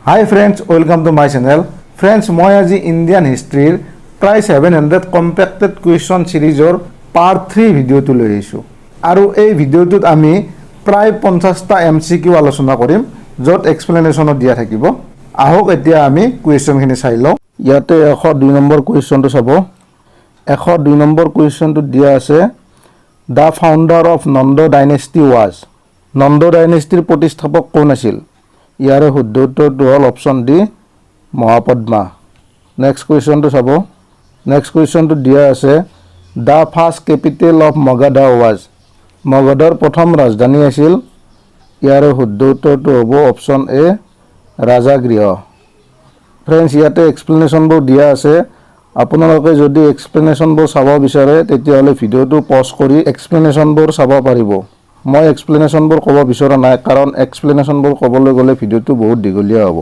Hi friends, welcome to my channel. Friends, মই আজি Indian হিষ্ট্ৰীৰ প্ৰায় 700 কম্পেক্টেড কুৱেশ্যন সিৰিজৰ পাৰ্ট 3 ভিডিঅ'টো লৈ আহিছোঁ আৰু এই ভিডিঅ'টোত আমি প্ৰায় 50টা এমসিকিউ আলোচনা কৰিম য'ত এক্সপ্লেনেশ্যন দিয়া থাকিব। আহক এতিয়া আমি কুৱেশ্যনখিনি চাই লওঁ। ইয়াতে 102 নম্বৰ কুৱেশ্যনটো চাব। 102 নম্বৰ কুৱেশ্যনটো দিয়া আছে The founder of Nanda dynasty was Nanda dynasty প্ৰতিষ্ঠাপক কোন আছিল? ইয়াৰে শুদ্ধ উত্তৰটো হ'ল অপশ্যন ডি মহাপদ্মা। নেক্সট কুৱেশ্যনটো চাব। নেক্সট কুৱেশ্যনটো দিয়া আছে the first capital of Magadha was মগধৰ প্ৰথম ৰাজধানী আছিল। ইয়াৰে শুদ্ধ উত্তৰটো হ'ব অপশ্যন এ ৰাজাগৃহ। ফ্ৰেণ্ডছ, ইয়াতে এক্সপ্লেনেশ্যনবোৰ দিয়া আছে। আপোনালোকে যদি এক্সপ্লেনেশ্যনবোৰ চাব বিচাৰে তেতিয়াহ'লে ভিডিঅ'টো পজ কৰি এক্সপ্লেনেশ্যনবোৰ চাব পাৰিব। মই এক্সপ্লেনেশ্যনবোৰ ক'ব বিচৰা নাই কাৰণ এক্সপ্লেনেশ্যনবোৰ ক'বলৈ গ'লে ভিডিঅ'টো বহুত দীঘলীয়া হ'ব।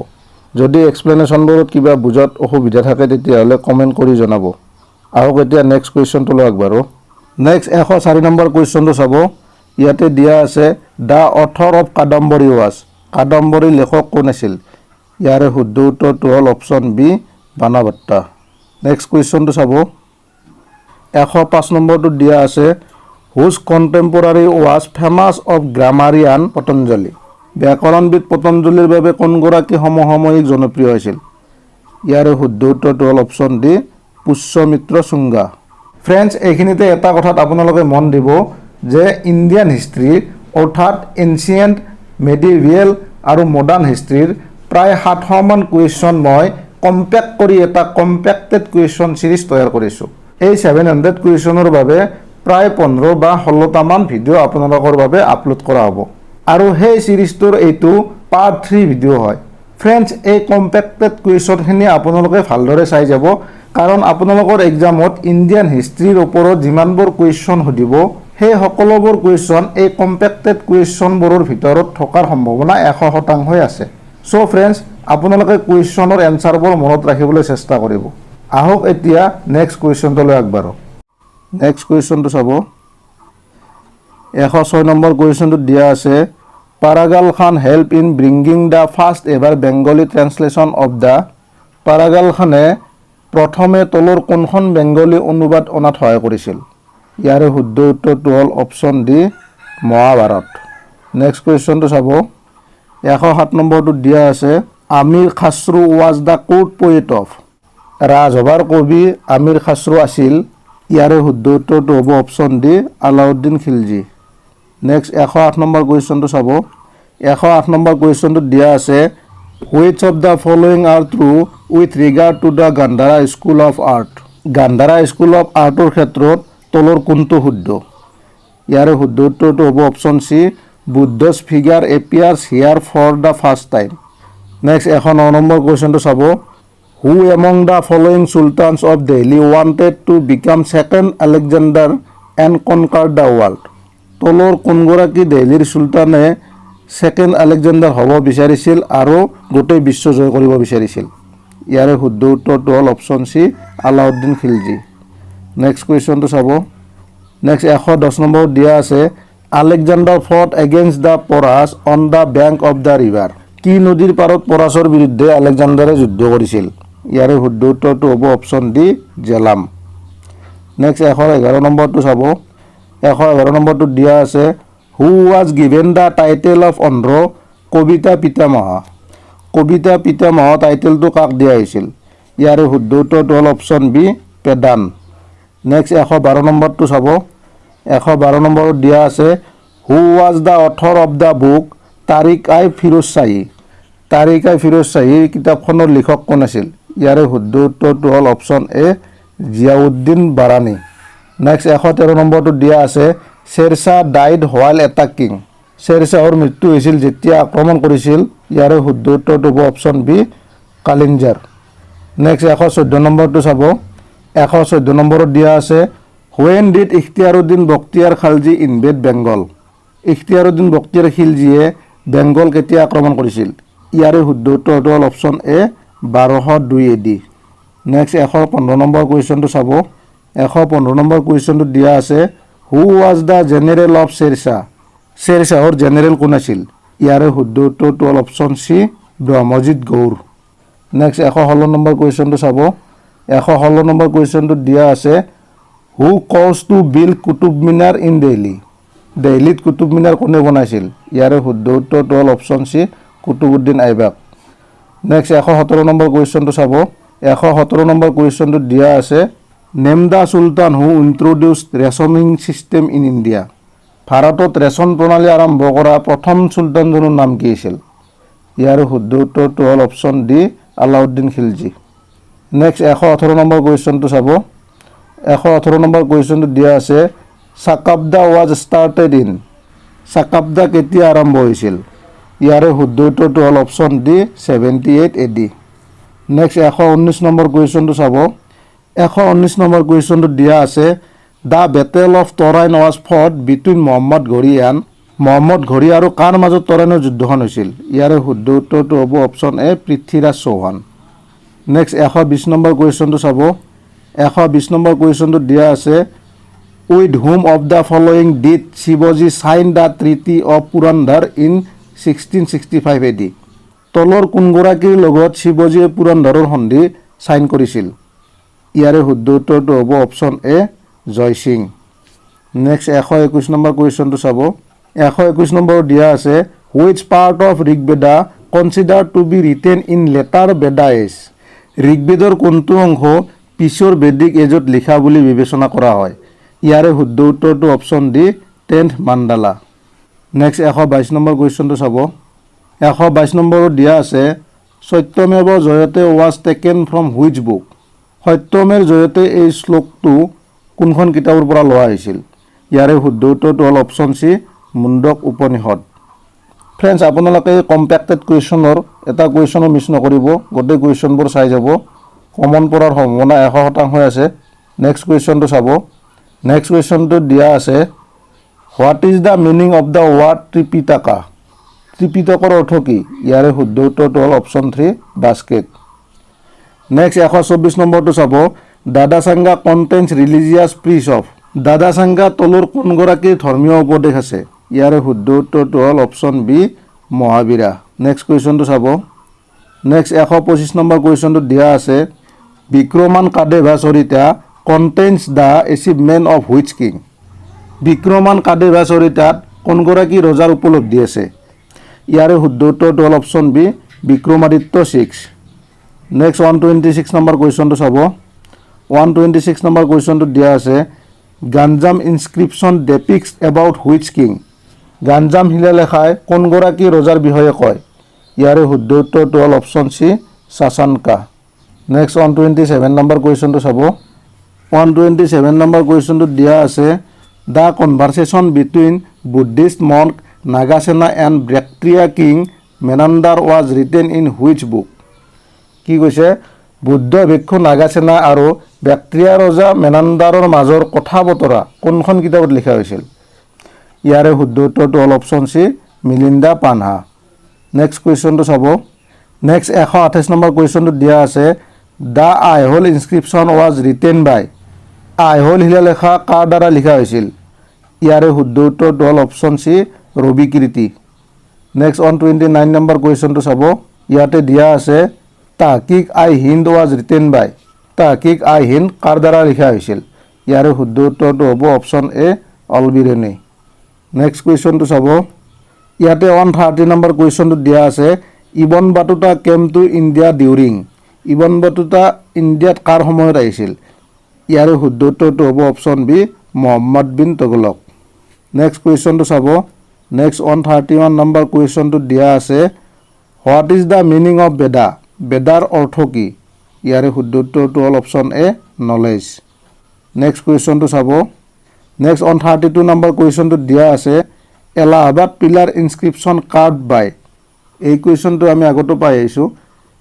যদি এক্সপ্লেনেশ্যনবোৰত কিবা বুজাত অসুবিধা থাকে তেতিয়াহ'লে কমেণ্ট কৰি জনাব। আহক এতিয়া নেক্সট কুৱেশ্যনটোলৈ আগবাঢ়ো। নেক্সট 104 নম্বৰ কুৱেশ্যনটো চাব। ইয়াতে দিয়া আছে the author of Kadambari was কাদম্বৰীৰ লেখক কোন আছিল? ইয়াৰে শুদ্ধ উত্তৰটো হ'ল অপশ্যন বি বাণভট্টা। নেক্সট কুৱেশ্যনটো চাব। 105 নম্বৰটো দিয়া আছে whose contemporary was famous of grammarian Patanjali ব্যাকৰণবিদ পতঞ্জলিৰ বাবে কোনগৰাকী সমসাময়িক জনপ্ৰিয় হৈছিল? ইয়াৰে শুদ্ধ উত্তৰটো হ'ল অপশ্যন ডি পুষ্যমিত্ৰ শুঙ্গা। ফ্ৰেণ্ডছ, এইখিনিতে এটা কথাত আপোনালোকে মন দিব যে ইণ্ডিয়ান হিষ্ট্ৰীৰ অৰ্থাৎ এনচিয়েণ্ট, মেডিভিয়েল আৰু মডাৰ্ণ হিষ্ট্ৰীৰ প্ৰায় 700 মান কুৱেশ্যন মই কম্পেক্ট কৰি এটা কম্পেক্টেড কুৱেশ্যন সিৰিজ তৈয়াৰ কৰিছোঁ। এই 700 কুৱেশ্যনৰ বাবে প্ৰায় 15 বা 16টা মান ভিডিঅ' আপোনালোকৰ বাবে আপলোড কৰা হ'ব আৰু সেই সিৰিজটোৰ এইটো পাৰ্ট 3 ভিডিঅ' হয়। ফ্ৰেণ্ডছ, এই কম্পেক্টেড কুৱেশ্যনখিনি আপোনালোকে ভালদৰে চাই যাব কাৰণ আপোনালোকৰ এক্সামত ইণ্ডিয়ান হিষ্ট্ৰীৰ ওপৰত যিমানবোৰ কুৱেশ্যন সুধিব সেই সকলোবোৰ কুৱেশ্যন এই কম্পেক্টেড কুৱেশ্যনবোৰৰ ভিতৰত থকাৰ সম্ভাৱনা 100% আছে। চ' ফ্ৰেণ্ডছ, আপোনালোকে কুৱেশ্যনৰ এনচাৰবোৰ মনত ৰাখিবলৈ চেষ্টা কৰিব। আহক এতিয়া নেক্সট কুৱেশ্যনটোলৈ আগবাঢ়ো। নেক্সট কুৱেশ্যনটো চাব। 106 নম্বৰ কুৱেশ্যনটোত দিয়া আছে Paragal Khan help in bringing the first ever Bengali translation of the Paragal খানে প্ৰথমে তলৰ কোনখন বেংগলী অনুবাদ অনাত সহায় কৰিছিল? ইয়াৰে শুদ্ধ উত্তৰটো হ'ল অপশ্যন ডি মহাভাৰত। নেক্সট কুৱেশ্যনটো চাব। 107 নম্বৰটোত দিয়া আছে Amir Khusrau was the court poet of ৰাজসভাৰ কবি আমিৰ খাছৰু আছিল। ইয়াৰে শুদ্ধ উত্তৰটো হ'ব option D Alauddin Khilji. Next 108 number কুৱেশ্যনটো চাব। 108 নম্বৰ কুৱেশ্যনটোত দিয়া আছে which of the following are true with regard to the Gandhara school of art Gandhara school of আৰ্টৰ ক্ষেত্ৰত তলৰ কোনটো শুদ্ধ? ইয়াৰে শুদ্ধ উত্তৰটো হ'ব option C Buddha's figure appears here for the first time. Next 109 number কুৱেশ্যনটো চাব। Who among the following sultans of Delhi wanted to become second Alexander and conquer the world তলৰ কোনগৰাকী দিল্লীৰ চুলতানে ছেকেণ্ড আলেকজেণ্ডাৰ হ'ব বিচাৰিছিল আৰু গোটেই বিশ্ব জয় কৰিব বিচাৰিছিল? ইয়াৰে শুদ্ধ উত্তৰটো হ'ল option C Alauddin Khilji. Next কুৱেশ্যনটো চাব। নেক্সট 110 নম্বৰত দিয়া আছে Alexander fought against the Porus on the bank of the river কি নদীৰ পাৰত পৰাছৰ বিৰুদ্ধে আলেকজেণ্ডাৰে যুদ্ধ কৰিছিল? ইয়াৰে শুদ্ধ উত্তৰটো হ'ব অপশ্যন ডি জেলাম। নেক্সট 111 নম্বৰটো চাব। 111 নম্বৰটোত দিয়া আছে who was given the title of Andhra Kavita Pitamaha Kavita পিতামহ টাইটেলটো কাক দিয়া হৈছিল? ইয়াৰে শুদ্ধ উত্তৰটো হ'ল অপশ্যন বি পেদান। নেক্সট 112 নম্বৰটো চাব। 112 নম্বৰত দিয়া আছে who was the author of the book Tarikh i Firoz Shahi Tarikh i Firoz Shahi কিতাপখনৰ লিখক কোন আছিল? ইয়াৰে শুদ্ধ উত্তৰটো হ'ল option A Ziauddin Barani. Next 113 নম্বৰটোত দিয়া আছে শ্বেৰশ্বাহ ডাইড হোৱাইল এটাকিং শ্বেৰশ্বাহৰ মৃত্যু হৈছিল যেতিয়া আক্ৰমণ কৰিছিল? ইয়াৰে শুদ্ধ উত্তৰটো হ'ব অপশ্যন বি কালিঞ্জাৰ। নেক্সট 114 নম্বৰটো চাব। 114 নম্বৰত দিয়া আছে when did Ikhtiyaruddin Bakhtiyar Khalji invade Bengal Ikhtiyaruddin Bakhtiyar খিলজীয়ে বেংগল কেতিয়া আক্ৰমণ কৰিছিল? ইয়াৰে শুদ্ধ উত্তৰটো হ'ল option A 1202 AD। Next 115 number কুৱেশ্যনটো চাব। 115 নম্বৰ কুৱেশ্যনটোত দিয়া আছে who was the general of Shershah শ্বেৰশ্বাহৰ জেনেৰেল কোন আছিল? ইয়াৰে শুদ্ধ উত্তৰটো হ'ল option C Brahmajit Gaur. Next 116 number কুৱেশ্যনটো চাব। 116 নম্বৰ কুৱেশ্যনটোত দিয়া আছে who caused to build Qutub Minar in Delhi. দিল্লীত কুতুব মিনাৰ কোনে বনাইছিল? ইয়াৰে শুদ্ধ উত্তৰটো হ'ল option C Qutubuddin Aibak. Next 117 number কুৱেশ্যনটো চাব। 117 নম্বৰ কুৱেশ্যনটোত দিয়া আছে name the sultan who introduced rationing system in India. ভাৰতত ৰেচন প্ৰণালী আৰম্ভ কৰা প্ৰথম চুলতানজনৰ নাম কি আছিল? ইয়াৰ শুদ্ধ উত্তৰটো হ'ল option D Alauddin Khilji. Next 118 number কুৱেশ্যনটো চাব। 118 নম্বৰ কুৱেশ্যনটো দিয়া আছে Shakabda was started in. Shakabda কেতিয়া আৰম্ভ হৈছিল? ইয়াৰে শুদ্ধ উত্তৰটো হ'ল option D 78 AD। Next 119 number কুৱেশ্যনটো চাব। 119 নম্বৰ কুৱেশ্যনটো দিয়া আছে the battle of Tarain was fought between Muhammad ঘড়ী আৰু কাৰ মাজত তৰাইনৰ যুদ্ধখন হৈছিল? ইয়াৰে শুদ্ধ উত্তৰটো হ'ব option A Prithviraj Chauhan. Next 120 number কুৱেশ্যনটো চাব। 120 নম্বৰ কুৱেশ্যনটো দিয়া আছে with whom of the following did শিৱজী sign the treaty of Purandar in 1665 AD। তলৰ কোনগৰাকীৰ লগত শিৱজীয়ে পুৰন্দৰৰ সন্ধি চাইন কৰিছিল? ইয়াৰে শুদ্ধ উত্তৰটো হ'ব option A Jai Singh. Next 121 number কুৱেশ্যনটো চাব। 121 নম্বৰ দিয়া আছে which part of Rigveda considered to be written in later Veda age. ঋগবেদৰ কোনটো অংশ পিছৰ বেদিক এজত লিখা বুলি বিবেচনা কৰা হয়? ইয়াৰে শুদ্ধ উত্তৰটো option D 10th mandala. Next 122 number কুৱেশ্যনটো চাব। 122 নম্বৰত দিয়া আছে Satyameva Jayate was taken from which book. Satyameva Jayate এই শ্লোকটো কোনখন কিতাপৰ পৰা লোৱা হৈছিল? ইয়াৰে শুদ্ধ উত্তৰটো হ'ল option C Mundaka Upanishad. Friends, আপোনালোকে কম্পেক্টেড কুৱেশ্যনৰ এটা কুৱেশ্যনো মিছ নকৰিব, গোটেই কুৱেশ্যনবোৰ চাই যাব। কমন পৰাৰ সম্ভাৱনা 100% আছে। নেক্সট কুৱেশ্যনটো চাব। নেক্সট কুৱেশ্যনটোত দিয়া আছে what is the meaning of the word Tripitaka. ত্ৰিপিটকৰ অৰ্থ কি? ইয়াৰে শুদ্ধ উত্তৰটো হ'ল অপশ্যন 3 বাস্কেট। নেক্সট 124 নম্বৰটো চাব দাদা চাংগা কণ্টেইনছ ৰিলিজিয়াছ প্ৰিচ অফ। দাদা চাংগা তলৰ কোনগৰাকীৰ ধৰ্মীয় উপদেশ আছে? ইয়াৰে শুদ্ধ উত্তৰটো হ'ল অপশ্যন বি মহাবীৰা। নেক্সট কুৱেশ্যনটো চাব। নেক্সট 125 নম্বৰ কুৱেশ্যনটোত দিয়া আছে Vikramankadeva Charita contains the achievement of which king. Vikramankadeva চৰিতাত কোনগৰাকী ৰজাৰ উপলব্ধি আছে? ইয়াৰে শুদ্ধ উত্তৰটো হ'ল option B Vikramaditya 6। Next 126 number কুৱেশ্যনটো চাব। 126 নম্বৰ কুৱেশ্যনটোত দিয়া আছে Ganjam inscription depicts about which king. Ganjam শিলালেখাই কোনগৰাকী ৰজাৰ বিষয়ে কয়? ইয়াৰে শুদ্ধ উত্তৰটো হ'ল option C Shashanka. Next 127 number কুৱেশ্যনটো চাব। 127 নম্বৰ কুৱেশ্যনটোত দিয়া আছে the conversation between Buddhist monk Nagasena and Bactria king Menander was written in which book. কি কৈছে? বুদ্ধ ভিক্ষু নাগাসেনা আৰু বেক্ট্ৰিয়া ৰজা মেনাণ্ডাৰৰ মাজৰ কথা বতৰা কোনখন কিতাপত লিখা হৈছিল? ইয়াৰে শুদ্ধ উত্তৰটো হ'ল option C Milinda Panha. Next কুৱেশ্যনটো চাব। নেক্সট 128 নম্বৰ কুৱেশ্যনটোত দিয়া আছে the Aihole inscription was written by. Aihole শিলালেখা কাৰ দ্বাৰা লিখা হৈছিল? ইয়াৰে শুদ্ধ উত্তৰটো হ'ল option C Ravikirti. Next 129 number কুৱেশ্যনটো চাব। ইয়াতে দিয়া আছে Tahqiq i Hind was written by. Tahqiq i Hind কাৰ দ্বাৰা লিখা হৈছিল? ইয়াৰে শুদ্ধ উত্তৰটো হ'ব অপশ্যন এ অলবিৰেনি। নেক্সট কুৱেশ্যনটো চাব। ইয়াতে 130 নম্বৰ কুৱেশ্যনটোত দিয়া আছে Ibn Battuta came to India during. Ibn Battuta ইণ্ডিয়াত কাৰ সময়ত আহিছিল? ইয়াৰে শুদ্ধ উত্তৰটো হ'ব option B Muhammad bin Tughlaq. Next কুৱেশ্যনটো চাব। নেক্সট 131 নম্বৰ কুৱেশ্যনটোত দিয়া আছে what is the meaning of Veda. বেদাৰ অৰ্থ কি? ইয়াৰে শুদ্ধ উত্তৰটো হ'ল অপশ্যন এ নলেজ। নেক্সট কুৱেশ্যনটো চাব। নেক্সট 132 নম্বৰ কুৱেশ্যনটোত দিয়া আছে Allahabad pillar inscription carved by. এই কুৱেশ্যনটো আমি আগতো পাই আহিছোঁ।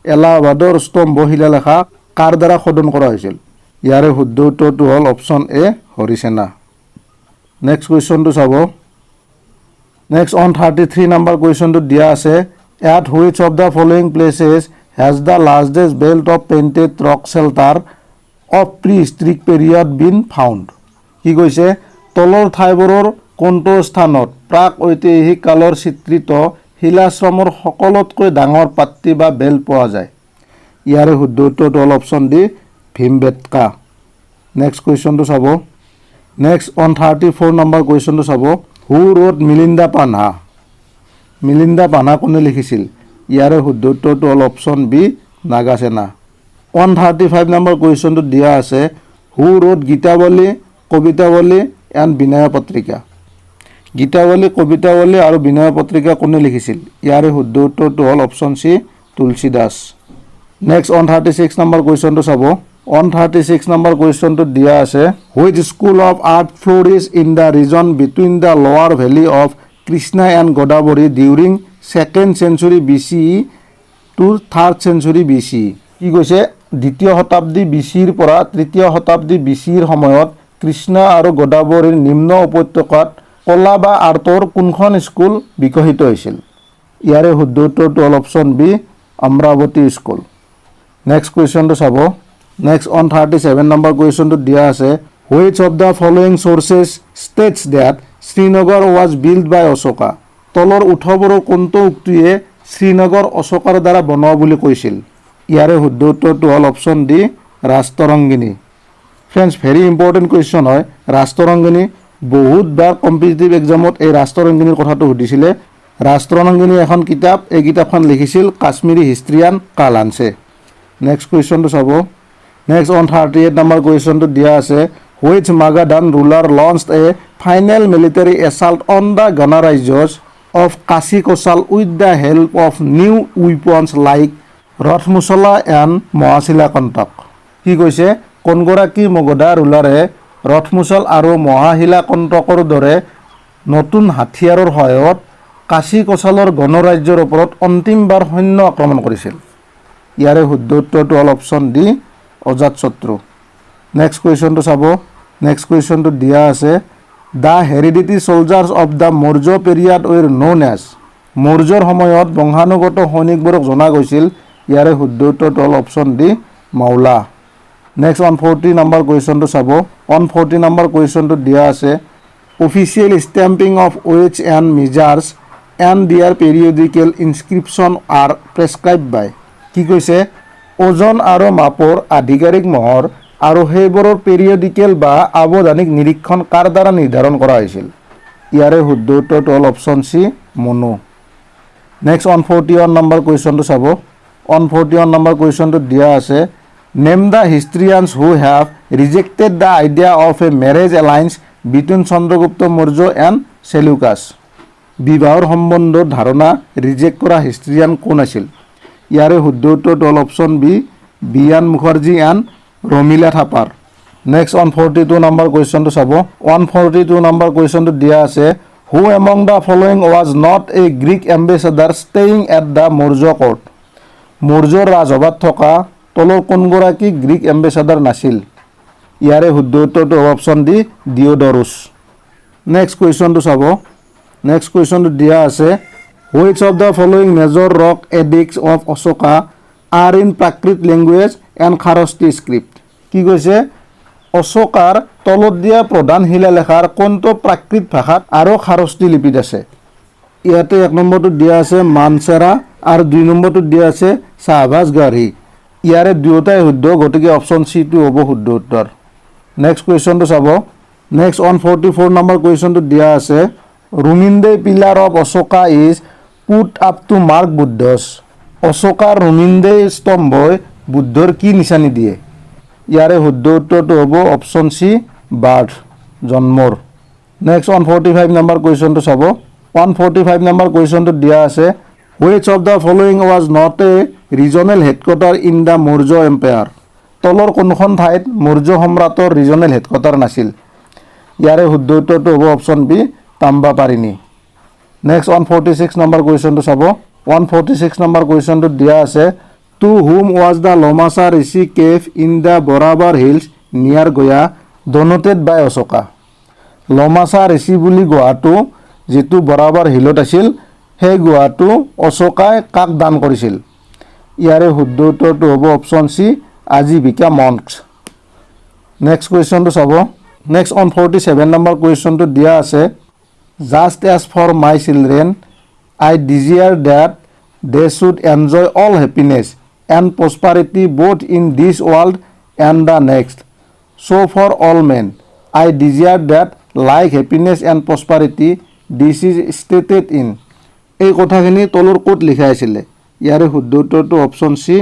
এলাহাবাদৰ স্তম্ভ শিলালেখা কাৰ দ্বাৰা সদন কৰা হৈছিল? ইয়াৰে শুদ্ধ উত্তৰটো হ'ল অপশ্যন এ হৰিসেনা। নেক্সট কুৱেশ্যনটো চাব। নেক্সট 133 নম্বৰ কুৱেশ্যনটোত দিয়া আছে at which of the following places has the largest belt of painted rock shelter of prehistoric period been found. কি কৈছে? তলৰ ঠাইবোৰৰ কোনটো স্থানত প্ৰাক ঐতিহাসিক কালৰ চিত্ৰিত শিলাশ্ৰমৰ সকলোতকৈ ডাঙৰ পাত্ৰি বা বেল পোৱা যায়? ইয়াৰে শুদ্ধ উত্তৰটো হ'ল অপশ্যন ডি ভীমবেটকা। নেক্সট কুৱেশ্যনটো চাব। নেক্সট 134 নম্বৰ কুৱেশ্যনটো চাব। হু ৰোড মিলিন্দা পানহা? মিলিন্দা পানহা কোনে লিখিছিল? ইয়াৰে শুদ্ধ উত্তৰটো হ'ল অপশ্যন বি নাগাছেনা। 135 নম্বৰ কুৱেশ্যনটোত দিয়া আছে হু ৰোড গীতাৱলী, কবিতাৱলী এণ্ড বিনয় পত্ৰিকা? গীতাৱলী, কবিতাৱলী আৰু বিনয় পত্ৰিকা কোনে লিখিছিল? ইয়াৰে শুদ্ধ উত্তৰটো হ'ল option C Tulsi Das. Next 136 number কুৱেশ্যনটো চাব। 136 নম্বৰ কুৱেশ্যনটোত দিয়া আছে which school of art flourish in the region between the lower valley of Krishna and Godavari during 2nd century BCE to 3rd century BCE? কি কৈছে? দ্বিতীয় শতাব্দী BCৰ পৰা তৃতীয় শতাব্দী BCৰ সময়ত কৃষ্ণা আৰু গোদাবৰীৰ নিম্ন উপত্যকাত কলা বা আৰ্টৰ কোনখন স্কুল বিকশিত হৈছিল? ইয়াৰে শুদ্ধ উত্তৰটো হ'ল option B Amaravati school. Next কুৱেশ্যনটো চাব। নেক্সট 137 নম্বৰ কুৱেশ্যনটোত দিয়া আছে which of the following sources states that Srinagar was build by Ashoka? তলৰ উৎসবোৰৰ কোনটো উক্তিয়ে শ্ৰীনগৰ অশোকাৰ দ্বাৰা বনোৱা বুলি কৈছিল? ইয়াৰে শুদ্ধ উত্তৰটো হ'ল option D Rajatarangini. Friends, very important question হয় ৰাষ্ট্ৰৰংগিনী। বহুতবাৰ কম্পিটিটিভ এক্সামত এই ৰাষ্ট্ৰৰংগিনীৰ কথাটো সুধিছিলে। ৰাষ্ট্ৰৰংগিনী এখন কিতাপ, এই কিতাপখন লিখিছিল Kashmiri historian Kalhana. Next কুৱেশ্যনটো চাব। নেক্সট 138 নম্বৰ কুৱেশ্যনটোত দিয়া আছে which Magadhan ruler launched a final military assault on the ganarajyas of Kashi Koshal with the help of new weapons like rathamusala and mahashilakantaka? কি কৈছে? কোনগৰাকী মগধা ৰুলাৰে ৰথমুচল আৰু মহাশিলাকণ্টকৰ দৰে নতুন হাথিয়াৰৰ সহায়ত কাশী কোশালৰ গণৰাজ্যৰ ওপৰত অন্তিমবাৰ সৈন্য আক্ৰমণ কৰিছিল? ইয়াৰে শুদ্ধ উত্তৰটো হ'ল অপশ্যন ডি অজাতশত্ৰু। নেক্সট কুৱেশ্যনটো চাব। নেক্সট কুৱেশ্যনটোত দিয়া আছে the heredity soldiers of the Maurya period were known as? মৌৰ্যৰ সময়ত বংশানুগত সৈনিকবোৰক জনা গৈছিল। ইয়াৰে শুদ্ধ উত্তৰটো হ'ল option D Maula. Next 140 number কুৱেশ্যনটো চাব। 140 নম্বৰ কুৱেশ্যনটোত দিয়া আছে official stamping of weights and measures and their periodical inscription are prescribed by? কি কৈছে? ওজন আৰু মাপৰ আধিকাৰিক মহৰ আৰু সেইবোৰৰ পেৰিয়ডিকেল বা আৱধানিক নিৰীক্ষণ কাৰ দ্বাৰা নিৰ্ধাৰণ কৰা হৈছিল? ইয়াৰে শুদ্ধ উত্তৰটো হ'ল option C Manu. Next 141 number কুৱেশ্যনটো চাব। 141 নম্বৰ কুৱেশ্যনটোত দিয়া আছে name the historians who have rejected the idea of a marriage alliance between Chandragupta Maurya and Seleucus? বিবাহৰ সম্বন্ধত ধাৰণা ৰিজেক্ট কৰা হিষ্ট্ৰিয়ান কোন আছিল? ইয়াৰে শুদ্ধ উত্তৰটো হ'ল অপশ্যন বি বিয়ান Mukherjee and Romila Thapar. Next 142 number কুৱেশ্যনটো চাব। 142 নম্বৰ কুৱেশ্যনটোত দিয়া আছে who among the following was not a Greek ambassador staying at the Maurya court? মৌৰ্যৰ ৰাজসভাত থকা তলৰ কোনগৰাকী গ্ৰীক এম্বেচাডাৰ নাছিল? ইয়াৰে শুদ্ধ উত্তৰটো হ'ব অপশ্যন ডি ডিঅ'ডৰুছ। নেক্সট কুৱেশ্যনটো চাব। নেক্সট কুৱেশ্যনটোত দিয়া আছে which of the following major rock edicts of Ashoka are in Prakrit language and Kharosthi script? কি কৈছে? অশোকাৰ তলত দিয়া প্ৰধান শিলালেখাৰ কোনটো প্ৰাকৃত ভাষাত আৰু খাৰষ্টি লিপিত আছে? ইয়াতে 1 নম্বৰটোত দিয়া আছে মানচেৰা আৰু 2 নম্বৰটোত দিয়া আছে চাহবাজ গাঢ়ি। ইয়াৰে দুয়োটাই শুদ্ধ, গতিকে অপশ্যন চিটো হ'ব শুদ্ধ উত্তৰ। নেক্সট কুৱেশ্যনটো চাব। নেক্সট 144 নম্বৰ কুৱেশ্যনটোত দিয়া আছে Rummindei pillar of Ashoka is put up to mark Buddha's? অশোকাৰ ৰুমিন্দে স্তম্ভই বুদ্ধৰ কি নিচানি দিয়ে? ইয়াৰে শুদ্ধ উত্তৰটো হ'ব অপশ্যন চি বাৰ্থ, জন্মৰ। নেক্সট 145 নম্বৰ কুৱেশ্যনটো চাব। 145 নম্বৰ কুৱেশ্যনটোত দিয়া আছে which of the following was not a regional headquarter in the Maurya empire? তলৰ কোনখন ঠাইত মৌৰ্য সম্ৰাটৰ ৰিজনেল হেডকোৱাৰ্টাৰ নাছিল? ইয়াৰে শুদ্ধ উত্তৰটো হ'ব option B Tamraparni. Next 146 number কুৱেশ্যনটো চাব। 146 নম্বৰ কুৱেশ্যনটোত দিয়া আছে to whom was the Lomas Rishi cave in the Barabar hills near Gaya ডনেটেড বাই অশোকা? লমাছা ঋষি বুলি গুহাটো যিটো বৰাবাৰ হিলত আছিল, সেই গুহাটো অশোকাই কাক দান কৰিছিল? ইয়াৰে শুদ্ধ উত্তৰটো হ'ব option C Ajivika monks. Next কুৱেশ্যনটো চাব। নেক্সট 147 নম্বৰ কুৱেশ্যনটো দিয়া আছে just as for my children I desire that they should enjoy all happiness and prosperity both in this world and the next. So for all men, I desire that like happiness and prosperity this is stated in. এই কথাখিনি তলৰ ক'ত লিখা আছিলে ইয়াৰে শুদ্ধ উত্তৰটো option সি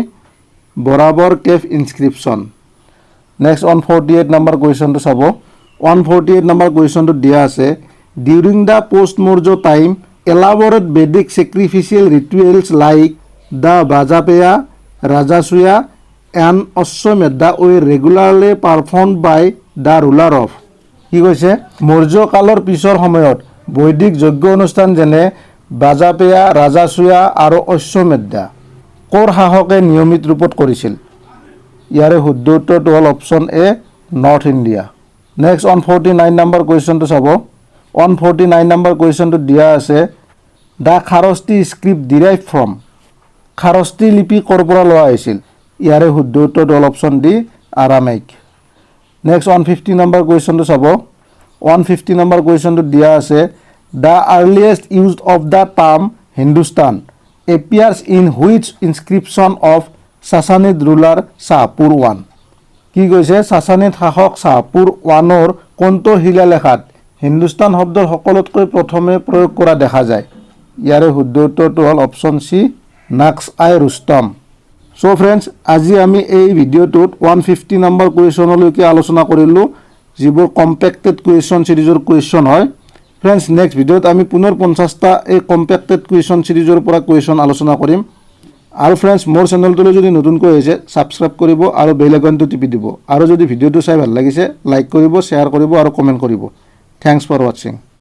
বৰাবৰ কেফ inscription next 148 number কুৱেশ্যনটো চাব 148 নম্বৰ কুৱেশ্যনটো দিয়া আছে during the post Maurya time elaborate Vedic sacrificial rituals like the Vajapaya, Rajasuya and Ashwamedha were regularly performed by the ruler of কি কৈছে মৌৰ্য কালৰ পিছৰ সময়ত বৈদিক যজ্ঞ অনুষ্ঠান যেনে বাজাপেয়া ৰাজাসুয়া আৰু অশ্বমেধা কোৰ শাসকে নিয়মিত ৰূপত কৰিছিল ইয়াৰে শুদ্ধ উত্তৰটো হ'ল option A north India next 149 number কুৱেশ্যনটো চাব 149 নম্বৰ কুৱেশ্যনটো দিয়া আছে the Kharosthi script derive from Kharosthi লিপি ক'ৰ পৰা লোৱা হৈছিল ইয়াৰে শুদ্ধ উত্তৰটো হ'ল option D Aramaic next 150 number কুৱেশ্যনটো চাব 150 নম্বৰ কুৱেশ্যনটো দিয়া আছে the earliest use of the term Hindustan appears in which inscription of Sasanid ruler Shahpur 1 কি কৈছে সাসানিড শাসক শাহপুৰ 1ৰ কোনটো শিলালেখাত হিন্দুস্তান শব্দৰ সকলোতকৈ প্ৰথমে প্ৰয়োগ কৰা দেখা যায় ইয়াৰে শুদ্ধ উত্তৰটো হ'ল অপশ্যন সি নাক্স আই ৰুস্তম সো ফ্ৰেণ্ডছ আজি আমি এই ভিডিঅ'টোত 150 নম্বৰ কুৱেশ্যনলৈকে আলোচনা কৰিলোঁ যিবোৰ কম্পেক্টেড কুৱেশ্যন সিৰিজৰ কুৱেশ্যন হয় ফ্ৰেণ্ডছ নেক্সট ভিডিঅ'ত আমি পুনৰ 50টা এই কম্পেক্টেড কুৱেশ্যন সিৰিজৰ পৰা কুৱেশ্যন আলোচনা কৰিম আৰু ফ্ৰেণ্ডছ মোৰ চেনেলটোলৈ যদি নতুনকৈ আহিছে ছাবস্ক্ৰাইব কৰিব আৰু বেল আইকনটো টিপি দিব আৰু যদি ভিডিঅ'টো চাই ভাল লাগিছে লাইক কৰিব শ্বেয়াৰ কৰিব আৰু কমেণ্ট কৰিব থ্যাংকস ফৰ ওয়াচিং